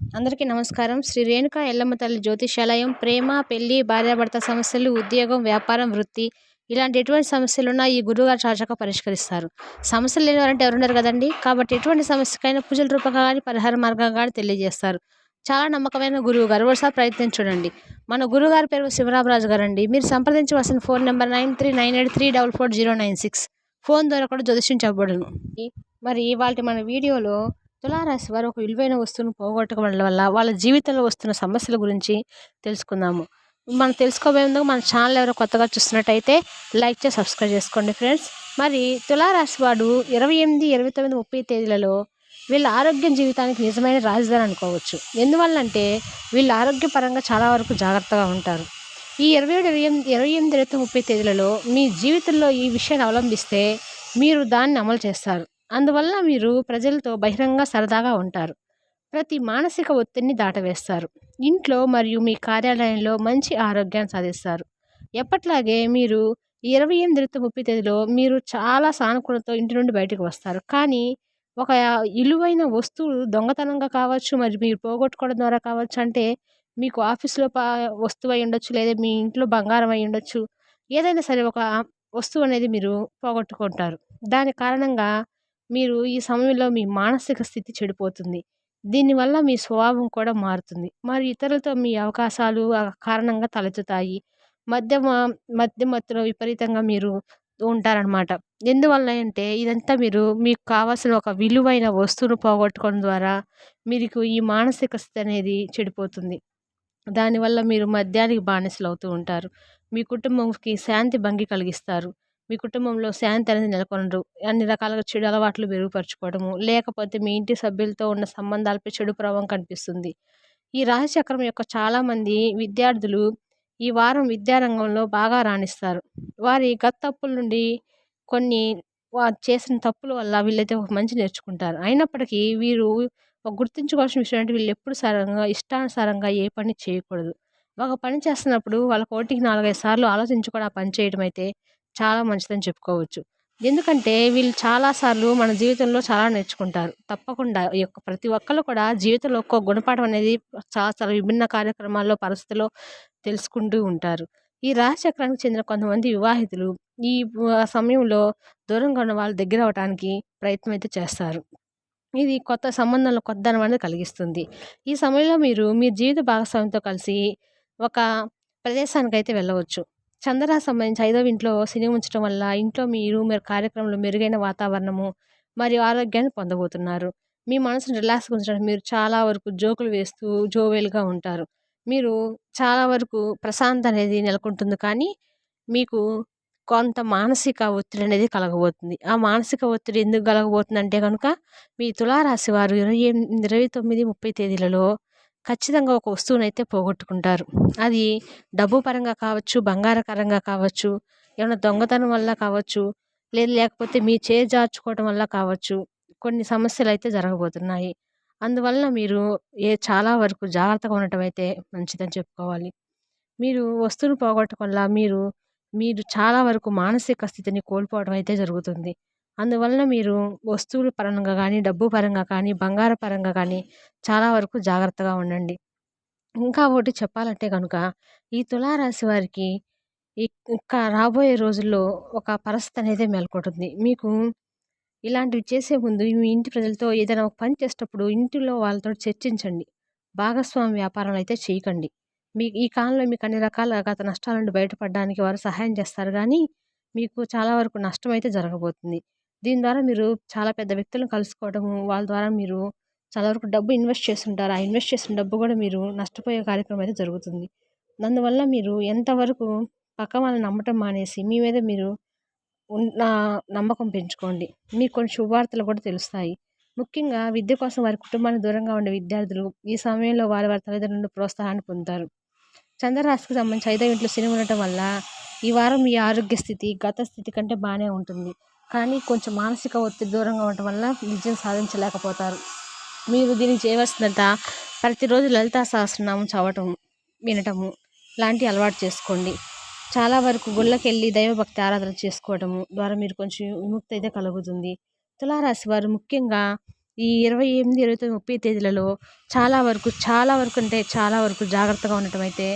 అందరికీ నమస్కారం. శ్రీ రేణుకా ఎల్లమ్మ తల్లి జ్యోతిష్యాలయం. ప్రేమ, పెళ్లి, భార్యాభర్త సమస్యలు, ఉద్యోగం, వ్యాపారం, వృత్తి ఇలాంటి ఎటువంటి సమస్యలున్నా ఈ గురువుగారు చాచక పరిష్కరిస్తారు. సమస్యలు లేనివారంటే ఎవరున్నారు కదండీ! కాబట్టి ఎటువంటి సమస్యకైనా పూజల రూపంగా గానీ, పరిహార మార్గంగా గానీ తెలియజేస్తారు. చాలా నమ్మకమైన గురువుగారు. ఒకసారి ప్రయత్నించి చూడండి. మన గురువుగారి పేరు శివరామరాజు గారండి. మీరు సంప్రదించవలసిన ఫోన్ నంబర్ 9398344096. ఫోన్ ద్వారా కూడా జ్యోతిష్యం చెప్పబడును. మరి ఇవాల్టి మన వీడియోలో తులారాశి వారు ఒక విలువైన వస్తువును పోగొట్టుకోవడం వల్ల వాళ్ళ జీవితంలో వస్తున్న సమస్యల గురించి తెలుసుకుందాము. మనం తెలుసుకోబోయే ముందు మన ఛానల్ ఎవరో కొత్తగా చూస్తున్నట్టయితే లైక్ చేసి సబ్స్క్రైబ్ చేసుకోండి ఫ్రెండ్స్. మరి తులారాశి వాడు 28, 29, 30 తేదీలలో వీళ్ళ ఆరోగ్యం జీవితానికి నిజమైన రాజధాని అనుకోవచ్చు. ఎందువల్లంటే వీళ్ళ ఆరోగ్యపరంగా చాలా వరకు జాగ్రత్తగా ఉంటారు. ఈ 27, 28, 30 తేదీలలో మీ జీవితంలో ఈ విషయాన్ని అవలంబిస్తే మీరు దాన్ని అమలు చేస్తారు. అందువల్ల మీరు ప్రజలతో బహిరంగ సరదాగా ఉంటారు. ప్రతి మానసిక ఒత్తిడిని దాటవేస్తారు. ఇంట్లో మరియు మీ కార్యాలయంలో మంచి ఆరోగ్యాన్ని సాధిస్తారు. ఎప్పట్లాగే మీరు 28, 30 తేదీలో మీరు చాలా సానుకూలతో ఇంటి నుండి బయటకు వస్తారు. కానీ ఒక విలువైన వస్తువు దొంగతనంగా కావచ్చు, మరి మీరు పోగొట్టుకోవడం ద్వారా కావచ్చు, అంటే మీకు ఆఫీస్‌లో వస్తువు అయ్యుండొచ్చు, లేదా మీ ఇంట్లో బంగారం అయ్యుండొచ్చు. ఏదైనా సరే ఒక వస్తువు అనేది మీరు పోగొట్టుకుంటారు. దాని కారణంగా మీరు ఈ సమయంలో మీ మానసిక స్థితి చెడిపోతుంది. దీనివల్ల మీ స్వభావం కూడా మారుతుంది. మరి ఇతరులతో మీ అవకాశాలు కారణంగా తలెత్తుతాయి. మధ్యమ మత్తులో విపరీతంగా మీరు ఉంటారనమాట. ఎందువల్ల అంటే ఇదంతా మీకు కావాల్సిన ఒక విలువైన వస్తువును పోగొట్టుకోవడం ద్వారా మీకు ఈ మానసిక స్థితి అనేది చెడిపోతుంది. దానివల్ల మీరు మద్యానికి బానిసలవుతూ ఉంటారు. మీ కుటుంబంకి శాంతి భంగి కలిగిస్తారు. మీ కుటుంబంలో శాంతి అనేది నెలకొనరు. అన్ని రకాలుగా చెడు అలవాట్లు మెరుగుపరుచుకోవడము, లేకపోతే మీ ఇంటి సభ్యులతో ఉన్న సంబంధాలపై చెడు ప్రభావం కనిపిస్తుంది. ఈ రాశిచక్రం యొక్క చాలామంది విద్యార్థులు ఈ వారం విద్యారంగంలో బాగా రాణిస్తారు. వారి గత తప్పుల నుండి కొన్ని వారు చేసిన తప్పుల వల్ల వీళ్ళైతే ఒక మంచి నేర్చుకుంటారు. అయినప్పటికీ వీరు ఒక గుర్తుంచుకోవాల్సిన విషయం అంటే వీళ్ళు ఎప్పుడు ఇష్టానుసారంగా ఏ పని చేయకూడదు. ఒక పని చేస్తున్నప్పుడు వాళ్ళకి ఒకటికి 4, 5 సార్లు ఆలోచించి కూడా ఆ పని చేయడం అయితే చాలా మంచిదని చెప్పుకోవచ్చు. ఎందుకంటే వీళ్ళు చాలా సార్లు మన జీవితంలో చాలా నేర్చుకుంటారు. తప్పకుండా ఈ యొక్క ప్రతి ఒక్కళ్ళు కూడా జీవితంలో ఒక్కో గుణపాఠం అనేది చాలా చాలా విభిన్న కార్యక్రమాల్లో, పరిస్థితుల్లో తెలుసుకుంటూ ఉంటారు. ఈ రాశి చక్రానికి చెందిన కొంతమంది వివాహితులు ఈ సమయంలో దూరంగా ఉన్న వాళ్ళు దగ్గర అవ్వటానికి ప్రయత్నం అయితే చేస్తారు. ఇది కొత్త సంబంధంలో కొత్తదనం అనేది కలిగిస్తుంది. ఈ సమయంలో మీరు మీ జీవిత భాగస్వామితో కలిసి ఒక ప్రదేశానికైతే వెళ్ళవచ్చు. చంద్రరాశికి సంబంధించి 5వ ఇంట్లో శని ఉంచడం వల్ల ఇంట్లో మీరు కార్యక్రమంలో మెరుగైన వాతావరణము మరియు ఆరోగ్యాన్ని పొందబోతున్నారు. మీ మనసును రిలాక్స్‌గా ఉంచడానికి మీరు చాలా వరకు జోకులు వేస్తూ జోవియల్‌గా ఉంటారు. మీరు చాలా వరకు ప్రశాంతత అనేది నెలకొంటుంది. కానీ మీకు కొంత మానసిక ఒత్తిడి అనేది కలగబోతుంది. ఆ మానసిక ఒత్తిడి ఎందుకు కలగబోతుందంటే గనుక మీ తులారాశి వారు 29, 30 తేదీలలో ఖచ్చితంగా ఒక వస్తువునైతే పోగొట్టుకుంటారు. అది డబ్బు పరంగా కావచ్చు, బంగారకరంగా కావచ్చు, ఏమైనా దొంగతనం వల్ల కావచ్చు, లేకపోతే మీ చేజార్చుకోవడం వల్ల కావచ్చు. కొన్ని సమస్యలైతే జరగబోతున్నాయి. అందువలన మీరు చాలా వరకు జాగ్రత్తగా ఉండటం అయితే మంచిదని చెప్పుకోవాలి. మీరు వస్తువును పోగొట్టడం వల్ల మీరు చాలా వరకు మానసిక స్థితిని కోల్పోవడం అయితే జరుగుతుంది. అందువలన మీరు వస్తువుల పరంగా కానీ, డబ్బు పరంగా కానీ, బంగారం పరంగా కానీ చాలా వరకు జాగ్రత్తగా ఉండండి. ఇంకా ఒకటి చెప్పాలంటే గనుక ఈ తులారాశి వారికి ఇంకా రాబోయే రోజుల్లో ఒక పరిస్థితి అనేది నెలకొంటుంది. మీకు ఇలాంటివి చేసే ముందు మీ ఇంటి ప్రజలతో ఏదైనా ఒక పని చేసేటప్పుడు ఇంటిలో వాళ్ళతో చర్చించండి. భాగస్వామ్య వ్యాపారాలు అయితే చేయకండి. ఈ కాలంలో మీకు అన్ని రకాల గత నష్టాల నుండి బయటపడడానికి వారు సహాయం చేస్తారు గానీ, మీకు చాలా వరకు నష్టమైతే జరగబోతుంది. దీని ద్వారా మీరు చాలా పెద్ద వ్యక్తులను కలుసుకోవడము, వాళ్ళ ద్వారా మీరు చాలా వరకు డబ్బు ఇన్వెస్ట్ చేసుంటారు. ఆ ఇన్వెస్ట్ చేసిన డబ్బు కూడా మీరు నష్టపోయే కార్యక్రమం అయితే జరుగుతుంది. అందువల్ల మీరు ఎంతవరకు పక్క వాళ్ళని నమ్మటం మానేసి, మీ మీద మీరు నమ్మకం పెంచుకోండి. మీకు కొన్ని శుభవార్తలు కూడా తెలుస్తాయి. ముఖ్యంగా విద్య కోసం వారి కుటుంబానికి దూరంగా ఉండే విద్యార్థులు ఈ సమయంలో వారి తల్లిదండ్రుల నుండి ప్రోత్సాహాన్ని పొందుతారు. చంద్రరాశికి సంబంధించి 5వ ఇంట్లో శని ఉండటం వల్ల ఈ వారం మీ ఆరోగ్య స్థితి గత స్థితి కంటే బాగానే ఉంటుంది. కానీ కొంచెం మానసిక ఒత్తిడి దూరంగా ఉండటం వల్ల విజయం సాధించలేకపోతారు. మీరు దీనికి చేయవలసిందంట ప్రతిరోజు లలితా సహస్రనామం చదవటం, వినటము లాంటి అలవాటు చేసుకోండి. చాలా వరకు గుళ్ళకెళ్ళి దైవభక్తి ఆరాధన చేసుకోవడము ద్వారా మీరు కొంచెం విముక్తి అయితే కలుగుతుంది. తులారాశి వారు ముఖ్యంగా ఈ 28, 29, 30 తేదీలలో చాలా వరకు అంటే చాలా వరకు జాగ్రత్తగా ఉండటం అయితే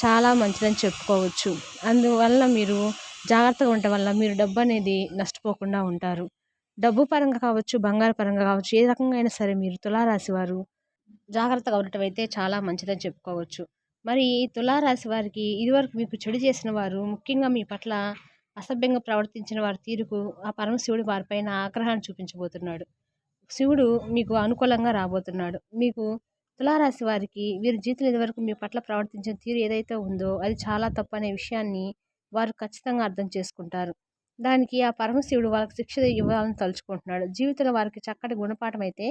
చాలా మంచిదని చెప్పుకోవచ్చు. అందువల్ల మీరు జాగ్రత్తగా ఉండటం వల్ల మీరు డబ్బనేది నష్టపోకుండా ఉంటారు. డబ్బు పరంగా కావచ్చు, బంగారు పరంగా కావచ్చు, ఏ రకంగా అయినా సరే మీరు తులారాశి వారు జాగ్రత్తగా ఉండటం అయితే చాలా మంచిదని చెప్పుకోవచ్చు. మరి ఈ తులారాశి వారికి ఇదివరకు మీకు చెడు చేసిన వారు, ముఖ్యంగా మీ పట్ల అసభ్యంగా ప్రవర్తించిన వారి తీరుకు ఆ పరమశివుడు వారిపైన ఆగ్రహాన్ని చూపించబోతున్నాడు. శివుడు మీకు అనుకూలంగా రాబోతున్నాడు. మీకు తులారాశి వారికి వీరి జీవితంలో ఇదివరకు మీ పట్ల ప్రవర్తించిన తీరు ఏదైతే ఉందో అది చాలా తప్పనే విషయాన్ని వారు ఖచ్చితంగా అర్థం చేసుకుంటారు. దానికి ఆ పరమశివుడు వాళ్ళకి శిక్ష ఇవ్వాలని తలుచుకుంటున్నాడు. జీవితంలో వారికి చక్కటి గుణపాఠం అయితే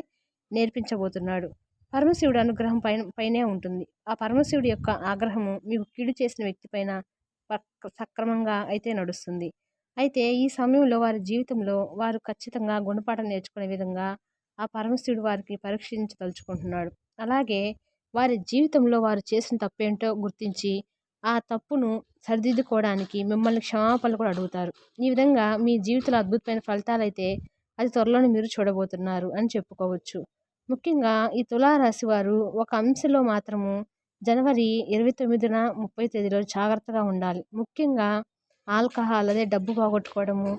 నేర్పించబోతున్నాడు. పరమశివుడి అనుగ్రహం పైనే ఉంటుంది. ఆ పరమశివుడి యొక్క ఆగ్రహము మీకు కీడు చేసిన వ్యక్తి పైన సక్రమంగా అయితే నడుస్తుంది. అయితే ఈ సమయంలో వారి జీవితంలో వారు ఖచ్చితంగా గుణపాఠం నేర్చుకునే విధంగా ఆ పరమశివుడు వారికి పరీక్షించదలుచుకుంటున్నాడు. అలాగే వారి జీవితంలో వారు చేసిన తప్పేంటో గుర్తించి ఆ తప్పును సరిదిద్దుకోవడానికి మిమ్మల్ని క్షమాపణలు కూడా అడుగుతారు. ఈ విధంగా మీ జీవితంలో అద్భుతమైన ఫలితాలైతే అది త్వరలోనే మీరు చూడబోతున్నారు అని చెప్పుకోవచ్చు. ముఖ్యంగా ఈ తులారాశి వారు ఒక అంశంలో మాత్రము జనవరి 29న 30 తేదీలో జాగ్రత్తగా ఉండాలి. ముఖ్యంగా ఆల్కహాల్ అదే డబ్బు పోగొట్టుకోవడము,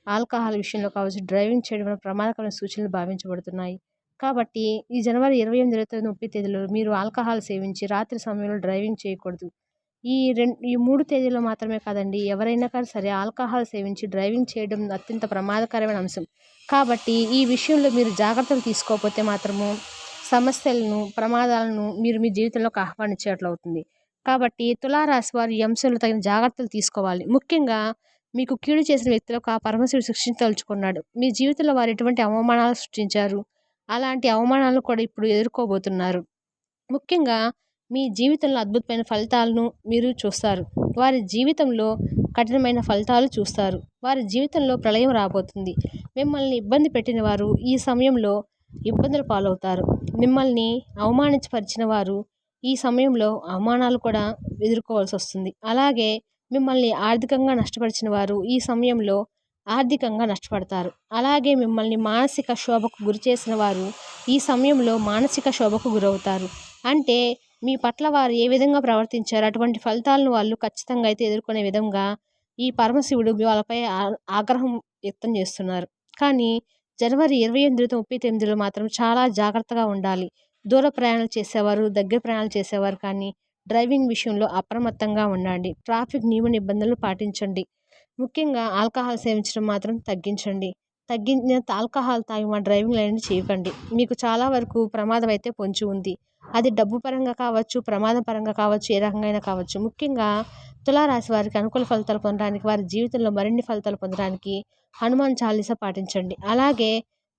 ఆల్కహాల్ విషయంలో కావచ్చు, డ్రైవింగ్ చేయడం వల్ల ప్రమాదకరమైన సూచనలు భావించబడుతున్నాయి. కాబట్టి ఈ జనవరి 28, 29, 30 తేదీలో మీరు ఆల్కహాల్ సేవించి రాత్రి సమయంలో డ్రైవింగ్ చేయకూడదు. ఈ 3 తేదీల్లో మాత్రమే కాదండి. ఎవరైనా కానీ సరే ఆల్కహాల్ సేవించి డ్రైవింగ్ చేయడం అత్యంత ప్రమాదకరమైన అంశం. కాబట్టి ఈ విషయంలో మీరు జాగ్రత్తలు తీసుకోకపోతే మాత్రము సమస్యలను, ప్రమాదాలను మీరు మీ జీవితంలోకి ఆహ్వానించేట్లవుతుంది. కాబట్టి తులారాశి వారు ఈ అంశంలో తగిన జాగ్రత్తలు తీసుకోవాలి. ముఖ్యంగా మీకు కీడు చేసిన వ్యక్తులకు ఆ పరమశివుడు శిక్షించదలుచుకున్నాడు. మీ జీవితంలో వారు ఎటువంటి అవమానాలు సృష్టించారు, అలాంటి అవమానాలను కూడా ఇప్పుడు ఎదుర్కోబోతున్నారు. ముఖ్యంగా మీ జీవితంలో అద్భుతమైన ఫలితాలను మీరు చూస్తారు. వారి జీవితంలో కఠినమైన ఫలితాలు చూస్తారు. వారి జీవితంలో ప్రళయం రాబోతుంది. మిమ్మల్ని ఇబ్బంది పెట్టిన వారు ఈ సమయంలో ఇబ్బందుల పాలవుతారు. మిమ్మల్ని అవమానించపరిచిన వారు ఈ సమయంలో అవమానాలు కూడా ఎదుర్కోవాల్సి వస్తుంది. అలాగే మిమ్మల్ని ఆర్థికంగా నష్టపరిచిన వారు ఈ సమయంలో ఆర్థికంగా నష్టపడతారు. అలాగే మిమ్మల్ని మానసిక శోభకు గురి చేసిన వారు ఈ సమయంలో మానసిక శోభకు గురవుతారు. అంటే మీ పట్ల వారు ఏ విధంగా ప్రవర్తించారో అటువంటి ఫలితాలను వాళ్ళు ఖచ్చితంగా అయితే ఎదుర్కొనే విధంగా ఈ పరమశివుడు వాళ్ళపై ఆగ్రహం వ్యక్తం చేస్తున్నారు. కానీ జనవరి 28, 39లో మాత్రం చాలా జాగ్రత్తగా ఉండాలి. దూర ప్రయాణాలు చేసేవారు, దగ్గర ప్రయాణాలు చేసేవారు కానీ డ్రైవింగ్ విషయంలో అప్రమత్తంగా ఉండండి. ట్రాఫిక్ నియమ నిబంధనలు పాటించండి. ముఖ్యంగా ఆల్కహాల్ సేవించడం మాత్రం తగ్గించండి. తగ్గినంత ఆల్కహాల్ తాగి మా డ్రైవింగ్ అనేది చేయకండి. మీకు చాలా వరకు ప్రమాదం అయితే పొంచి ఉంది. అది డబ్బు పరంగా కావచ్చు, ప్రమాదం పరంగా కావచ్చు, ఏ రకంగా అయినా కావచ్చు. ముఖ్యంగా తులారాశి వారికి అనుకూల ఫలితాలు పొందడానికి, వారి జీవితంలో మరిన్ని ఫలితాలు పొందడానికి హనుమాన్ చాలీసా పాటించండి. అలాగే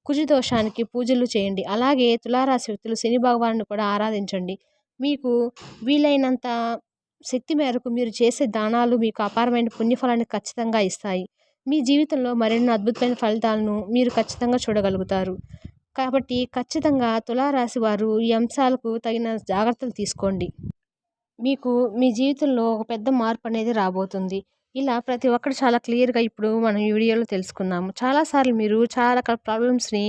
కుజ దోషానికి పూజలు చేయండి. అలాగే తులారాశి వ్యక్తులు శని భగవానుని కూడా ఆరాధించండి. మీకు వీలైనంత శక్తి మేరకు మీరు చేసే దానాలు మీకు అపారమైన పుణ్యఫలాన్ని ఖచ్చితంగా ఇస్తాయి. మీ జీవితంలో మరిన్ని అద్భుతమైన ఫలితాలను మీరు ఖచ్చితంగా చూడగలుగుతారు. కాబట్టి ఖచ్చితంగా తులారాశి వారు ఈ అంశాలకు తగిన జాగ్రత్తలు తీసుకోండి. మీకు మీ జీవితంలో ఒక పెద్ద మార్పు అనేది రాబోతుంది. ఇలా ప్రతి ఒక్కరు చాలా క్లియర్‌గా ఇప్పుడు మనం ఈ వీడియోలో తెలుసుకున్నాము. చాలాసార్లు మీరు చాలా రకాల ప్రాబ్లమ్స్‌ని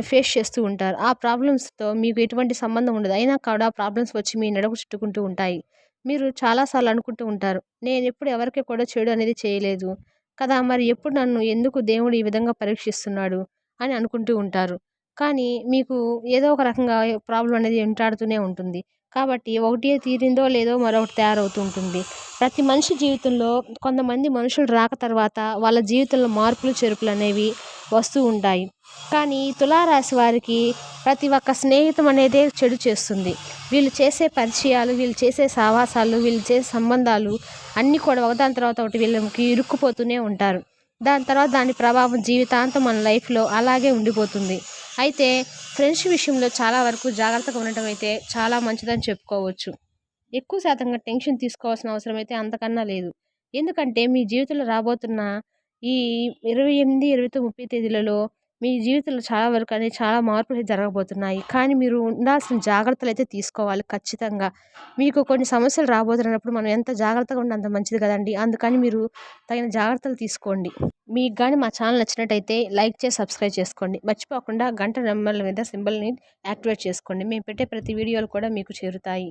ఫేస్ చేస్తూ ఉంటారు. ఆ ప్రాబ్లమ్స్‌తో మీకు ఎటువంటి సంబంధం ఉండదు. అయినా కూడా ఆ ప్రాబ్లమ్స్ వచ్చి మీ నడుము చుట్టుకుంటూ ఉంటాయి. మీరు చాలా సార్లు అనుకుంటూ ఉంటారు. నేనెప్పుడు ఎవరికి కూడా చెడు అనేది చేయలేదు కదా! మరి ఎప్పుడు నన్ను ఎందుకు దేవుడు ఈ విధంగా పరీక్షిస్తున్నాడు అని అనుకుంటూ ఉంటారు. కానీ మీకు ఏదో ఒక రకంగా ప్రాబ్లమ్ అనేది వెంటాడుతూనే ఉంటుంది. కాబట్టి ఒకటి తీరిందో లేదో మరొకటి తయారవుతూ ఉంటుంది. ప్రతి మనిషి జీవితంలో కొంతమంది మనుషులు రాక తర్వాత వాళ్ళ జీవితంలో మార్పులు చేర్పులు అనేవి వస్తూ ఉంటాయి. కానీ ఈ తులారాశి వారికి ప్రతి ఒక్క స్నేహితం అనేదే చెడు చేస్తుంది. వీళ్ళు చేసే పరిచయాలు, వీళ్ళు చేసే సావాసాలు, వీళ్ళు చేసే సంబంధాలు అన్నీ కూడా ఒకదాని తర్వాత ఒకటి వీళ్ళకి ఇరుక్కుపోతూనే ఉంటారు. దాని తర్వాత దాని ప్రభావం జీవితాంతం మన లైఫ్‌లో అలాగే ఉండిపోతుంది. అయితే ఫ్రెండ్స్ విషయంలో చాలా వరకు జాగ్రత్తగా ఉండటం అయితే చాలా మంచిదని చెప్పుకోవచ్చు. ఎక్కువ శాతంగా టెన్షన్ తీసుకోవాల్సిన అవసరం అయితే అంతకన్నా లేదు. ఎందుకంటే మీ జీవితంలో రాబోతున్న ఈ 28, 29, 30 తేదీలలో మీ జీవితంలో చాలా వరకు అనేది చాలా మార్పులు జరగబోతున్నాయి. కానీ మీరు ఉండాల్సిన జాగ్రత్తలైతే తీసుకోవాలి ఖచ్చితంగా. మీకు కొన్ని సమస్యలు రాబోతున్నప్పుడు మనం ఎంత జాగ్రత్తగా ఉంటే అంత మంచిది కదండీ! అందుకని మీరు తగిన జాగ్రత్తలు తీసుకోండి. మీకు గాని మా ఛానల్ నచ్చినట్టయితే లైక్ చేసి సబ్స్క్రైబ్ చేసుకోండి. మర్చిపోకుండా గంట నెంబర్ల మీద సింబల్‌ని యాక్టివేట్ చేసుకోండి. మేము పెట్టే ప్రతి వీడియోలు కూడా మీకు చేరుతాయి.